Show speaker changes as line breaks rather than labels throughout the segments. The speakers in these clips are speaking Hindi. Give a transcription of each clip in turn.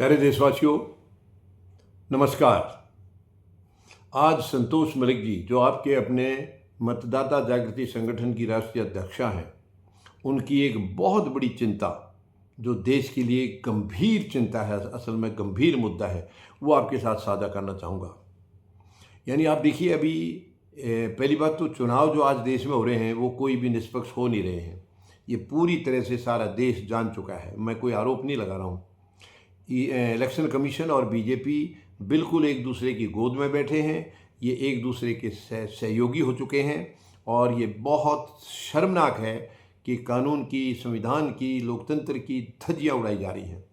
प्यारे देशवासियों, नमस्कार। आज संतोष मलिक जी, जो आपके अपने मतदाता जागृति संगठन की राष्ट्रीय अध्यक्षा हैं, उनकी एक बहुत बड़ी चिंता, जो देश के लिए गंभीर चिंता है, असल में गंभीर मुद्दा है, वो आपके साथ साझा करना चाहूँगा। यानी आप देखिए, अभी पहली बात तो चुनाव जो आज देश में हो रहे हैं वो कोई भी निष्पक्ष हो नहीं रहे हैं। ये पूरी तरह से सारा देश जान चुका है। मैं कोई आरोप नहीं लगा रहा हूँ। इलेक्शन कमीशन और बीजेपी बिल्कुल एक दूसरे की गोद में बैठे हैं। ये एक दूसरे के सहयोगी हो चुके हैं और ये बहुत शर्मनाक है कि कानून की, संविधान की, लोकतंत्र की धज्जियाँ उड़ाई जा रही हैं।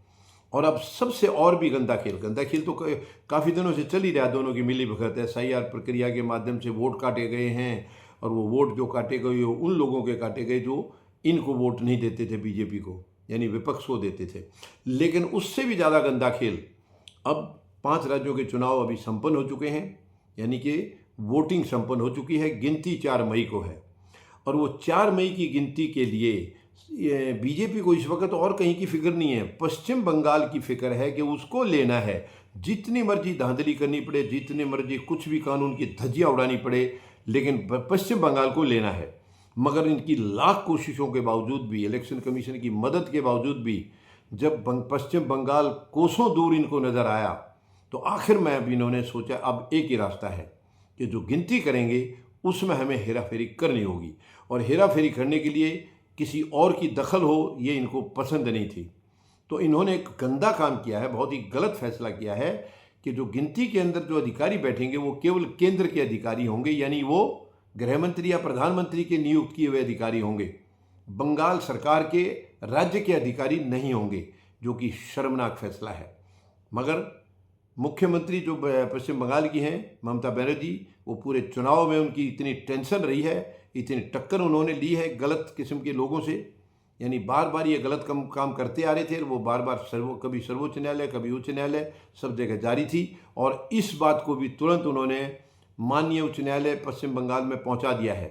और अब सबसे और भी गंदा खेल तो काफ़ी दिनों से चल ही रहा है। दोनों की मिली भगत है। SIR प्रक्रिया के माध्यम से वोट काटे गए हैं और वो वोट जो काटे गए वो उन लोगों के काटे गए जो इनको वोट नहीं देते थे, बीजेपी को, यानी विपक्ष को देते थे। लेकिन उससे भी ज़्यादा गंदा खेल, अब 5 राज्यों के चुनाव अभी संपन्न हो चुके हैं, यानी कि वोटिंग संपन्न हो चुकी है। गिनती 4 मई को है और वो 4 मई की गिनती के लिए बीजेपी को इस वक्त और कहीं की फिक्र नहीं है। पश्चिम बंगाल की फिक्र है कि उसको लेना है। जितनी मर्जी धांधली करनी पड़े, जितनी मर्जी कुछ भी कानून की धज्जियाँ उड़ानी पड़े, लेकिन पश्चिम बंगाल को लेना है। मगर इनकी लाख कोशिशों के बावजूद भी, इलेक्शन कमीशन की मदद के बावजूद भी, जब पश्चिम बंगाल कोसों दूर इनको नज़र आया, तो आखिर में अब इन्होंने सोचा अब एक ही रास्ता है कि जो गिनती करेंगे उसमें हमें हेरा फेरी करनी होगी। और हेरा फेरी करने के लिए किसी और की दखल हो, ये इनको पसंद नहीं थी। तो इन्होंने एक गंदा काम किया है, बहुत ही गलत फैसला किया है कि जो गिनती के अंदर जो अधिकारी बैठेंगे वो केवल केंद्र के अधिकारी होंगे, यानी वो गृह मंत्री या प्रधानमंत्री के नियुक्त किए हुए अधिकारी होंगे। बंगाल सरकार के राज्य के अधिकारी नहीं होंगे, जो कि शर्मनाक फैसला है। मगर मुख्यमंत्री जो पश्चिम बंगाल की हैं, ममता बनर्जी, वो पूरे चुनाव में उनकी इतनी टेंशन रही है, इतनी टक्कर उन्होंने ली है गलत किस्म के लोगों से, यानी बार बार ये गलत काम करते आ रहे थे। वो बार बार कभी सर्वोच्च न्यायालय, कभी उच्च न्यायालय, सब जगह जारी थी। और इस बात को भी तुरंत उन्होंने माननीय उच्च न्यायालय पश्चिम बंगाल में पहुंचा दिया है।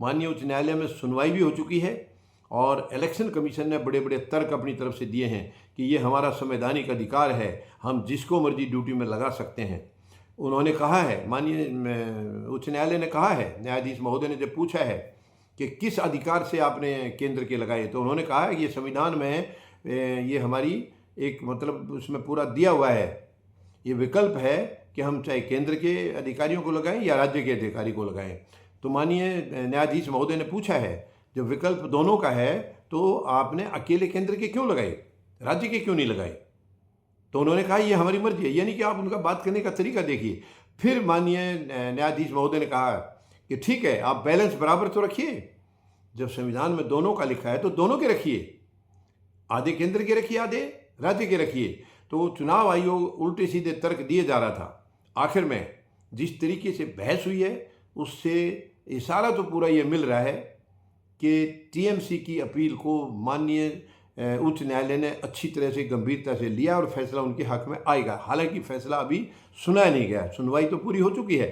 माननीय उच्च न्यायालय में सुनवाई भी हो चुकी है और इलेक्शन कमीशन ने बड़े बड़े तर्क अपनी तरफ से दिए हैं कि ये हमारा संवैधानिक अधिकार है, हम जिसको मर्जी ड्यूटी में लगा सकते हैं। उन्होंने कहा है, माननीय उच्च न्यायालय ने कहा है, न्यायाधीश महोदय ने जब पूछा है कि किस अधिकार से आपने केंद्र के लगाए, तो उन्होंने कहा है कि ये संविधान में ये हमारी एक मतलब उसमें पूरा दिया हुआ है, ये विकल्प है कि हम चाहे केंद्र के अधिकारियों को लगाएं या राज्य के अधिकारी को लगाएं। तो माननीय न्यायाधीश महोदय ने पूछा है, जब विकल्प दोनों का है तो आपने अकेले केंद्र के क्यों लगाए, राज्य के क्यों नहीं लगाए? तो उन्होंने कहा ये हमारी मर्जी है। यानी कि आप उनका बात करने का तरीका देखिए। फिर माननीय न्यायाधीश महोदय ने कहा कि ठीक है, आप बैलेंस बराबर तो रखिए। जब संविधान में दोनों का लिखा है तो दोनों के रखिए, आधे केंद्र के रखिए, आधे राज्य के रखिए। तो चुनाव आयोग उल्टे सीधे तर्क दिए जा रहा था। आखिर में जिस तरीके से बहस हुई है उससे इशारा तो पूरा ये मिल रहा है कि TMC की अपील को माननीय उच्च न्यायालय ने अच्छी तरह से, गंभीरता से लिया और फैसला उनके हक में आएगा। हालांकि फैसला अभी सुनाया नहीं गया, सुनवाई तो पूरी हो चुकी है,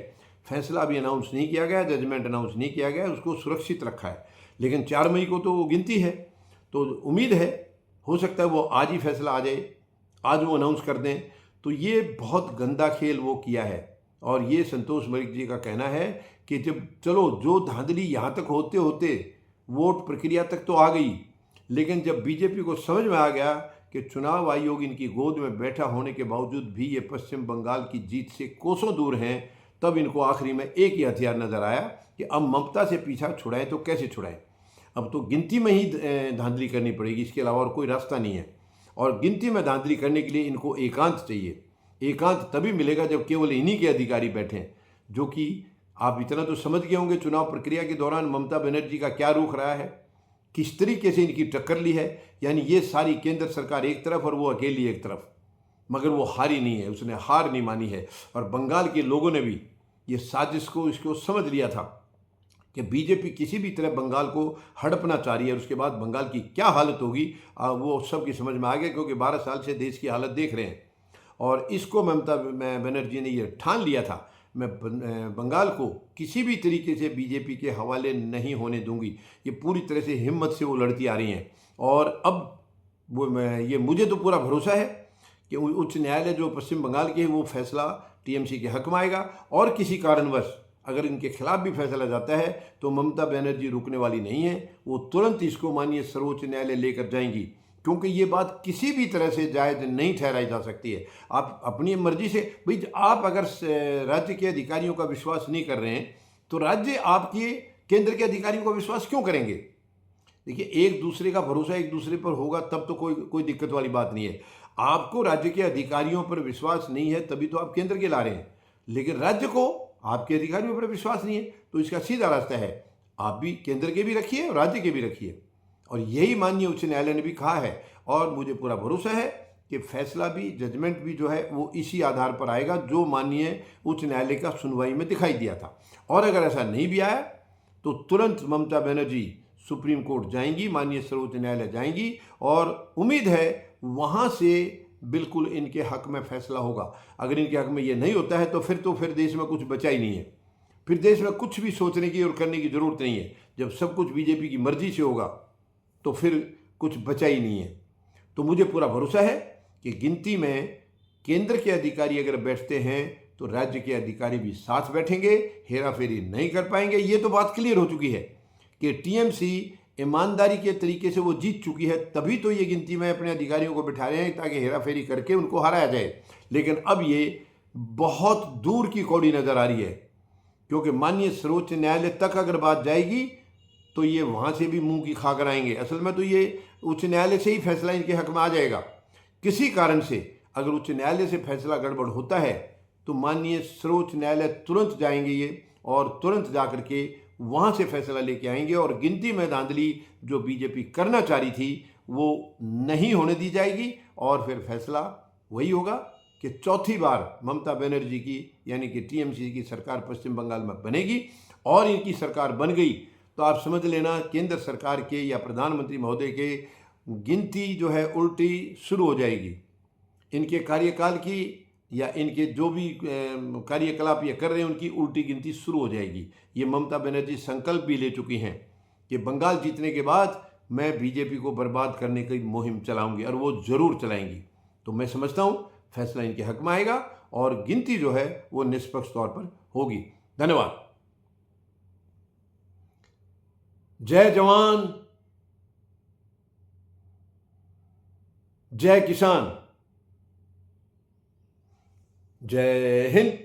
फैसला अभी अनाउंस नहीं किया गया, जजमेंट अनाउंस नहीं किया गया, उसको सुरक्षित रखा है। लेकिन 4 मई को तो वो गिनती है, तो उम्मीद है, हो सकता है वो आज ही फैसला आ जाए, आज वो अनाउंस कर दें। तो ये बहुत गंदा खेल वो किया है। और ये संतोष मलिक जी का कहना है कि जब चलो जो धांधली यहाँ तक होते होते वोट प्रक्रिया तक तो आ गई, लेकिन जब बीजेपी को समझ में आ गया कि चुनाव आयोग इनकी गोद में बैठा होने के बावजूद भी ये पश्चिम बंगाल की जीत से कोसों दूर हैं, तब इनको आखिरी में एक ही हथियार नज़र आया कि अब ममता से पीछा छुड़ाएं तो कैसे छुड़ाएं। अब तो गिनती में ही धांधली करनी पड़ेगी, इसके अलावा और कोई रास्ता नहीं है। और गिनती में धांधली करने के लिए इनको एकांत चाहिए। एकांत तभी मिलेगा जब केवल इन्हीं के अधिकारी बैठें, जो कि आप इतना तो समझ गए होंगे चुनाव प्रक्रिया के दौरान ममता बनर्जी का क्या रुख रहा है, किस तरीके से इनकी टक्कर ली है। यानी ये सारी केंद्र सरकार एक तरफ और वो अकेली एक तरफ, मगर वो हारी नहीं है, उसने हार नहीं मानी है। और बंगाल के लोगों ने भी ये साजिश को, इसको समझ लिया था कि बीजेपी किसी भी तरह बंगाल को हड़पना चाह रही है। उसके बाद बंगाल की क्या हालत होगी वो सबकी समझ में आ गया, क्योंकि 12 साल से देश की हालत देख रहे हैं। और इसको ममता बनर्जी ने ये ठान लिया था, मैं बंगाल को किसी भी तरीके से बीजेपी के हवाले नहीं होने दूंगी। ये पूरी तरह से हिम्मत से वो लड़ती आ रही हैं। और अब वो ये मुझे तो पूरा भरोसा है कि उच्च न्यायालय जो पश्चिम बंगाल के है वो फैसला टीएमसी के हक में आएगा, और किसी कारणवश अगर इनके खिलाफ भी फैसला जाता है तो ममता बनर्जी रुकने वाली नहीं है, वो तुरंत इसको माननीय सर्वोच्च न्यायालय लेकर जाएंगी, क्योंकि ये बात किसी भी तरह से जायज़ नहीं ठहराई जा सकती है। आप अपनी मर्जी से, भाई आप अगर राज्य के अधिकारियों का विश्वास नहीं कर रहे हैं तो राज्य आपके केंद्र के अधिकारियों का विश्वास क्यों करेंगे? देखिए, एक दूसरे का भरोसा एक दूसरे पर होगा तब तो कोई दिक्कत वाली बात नहीं है। आपको राज्य के अधिकारियों पर विश्वास नहीं है तभी तो आप केंद्र के ला रहे हैं, लेकिन राज्य को आपके अधिकारियों पर विश्वास नहीं है, तो इसका सीधा रास्ता है, आप भी केंद्र के भी रखिए और राज्य के भी रखिए। और यही माननीय उच्च न्यायालय ने भी कहा है, और मुझे पूरा भरोसा है कि फैसला भी, जजमेंट भी जो है वो इसी आधार पर आएगा जो माननीय उच्च न्यायालय का सुनवाई में दिखाई दिया था। और अगर ऐसा नहीं भी आया तो तुरंत ममता बनर्जी सुप्रीम कोर्ट जाएंगी, माननीय सर्वोच्च न्यायालय जाएंगी, और उम्मीद है वहाँ से बिल्कुल इनके हक में फैसला होगा। अगर इनके हक में ये नहीं होता है तो फिर देश में कुछ बचा ही नहीं है, फिर देश में कुछ भी सोचने की और करने की ज़रूरत नहीं है। जब सब कुछ बीजेपी की मर्जी से होगा तो फिर कुछ बचा ही नहीं है। तो मुझे पूरा भरोसा है कि गिनती में केंद्र के अधिकारी अगर बैठते हैं तो राज्य के अधिकारी भी साथ बैठेंगे, हेरा फेरी नहीं कर पाएंगे। ये तो बात क्लियर हो चुकी है कि टीएमसी ईमानदारी के तरीके से वो जीत चुकी है, तभी तो ये गिनती में अपने अधिकारियों को बिठा रहे हैं ताकि हेरा फेरी करके उनको हराया जाए। लेकिन अब ये बहुत दूर की कौड़ी नज़र आ रही है, क्योंकि माननीय सर्वोच्च न्यायालय तक अगर बात जाएगी तो ये वहाँ से भी मुंह की खा कर आएंगे। असल में तो ये उच्च न्यायालय से ही फैसला इनके हक में आ जाएगा। किसी कारण से अगर उच्च न्यायालय से फैसला गड़बड़ होता है तो माननीय सर्वोच्च न्यायालय तुरंत जाएंगे ये, और तुरंत जा कर के वहाँ से फैसला लेके आएंगे, और गिनती में धांधली जो बीजेपी करना चाह रही थी वो नहीं होने दी जाएगी। और फिर फैसला वही होगा कि चौथी बार ममता बनर्जी की यानी कि टीएमसी की सरकार पश्चिम बंगाल में बनेगी, और इनकी सरकार बन गई तो आप समझ लेना केंद्र सरकार के या प्रधानमंत्री महोदय के गिनती जो है उल्टी शुरू हो जाएगी। इनके कार्यकाल की या इनके जो भी कार्यकलाप ये कर रहे हैं उनकी उल्टी गिनती शुरू हो जाएगी। ये ममता बनर्जी संकल्प भी ले चुकी हैं कि बंगाल जीतने के बाद मैं बीजेपी को बर्बाद करने की मुहिम चलाऊंगी, और वो ज़रूर चलाएंगी। तो मैं समझता हूँ फैसला इनके हक में आएगा और गिनती जो है वो निष्पक्ष तौर पर होगी। धन्यवाद। जय जवान, जय किसान, जय हिंद।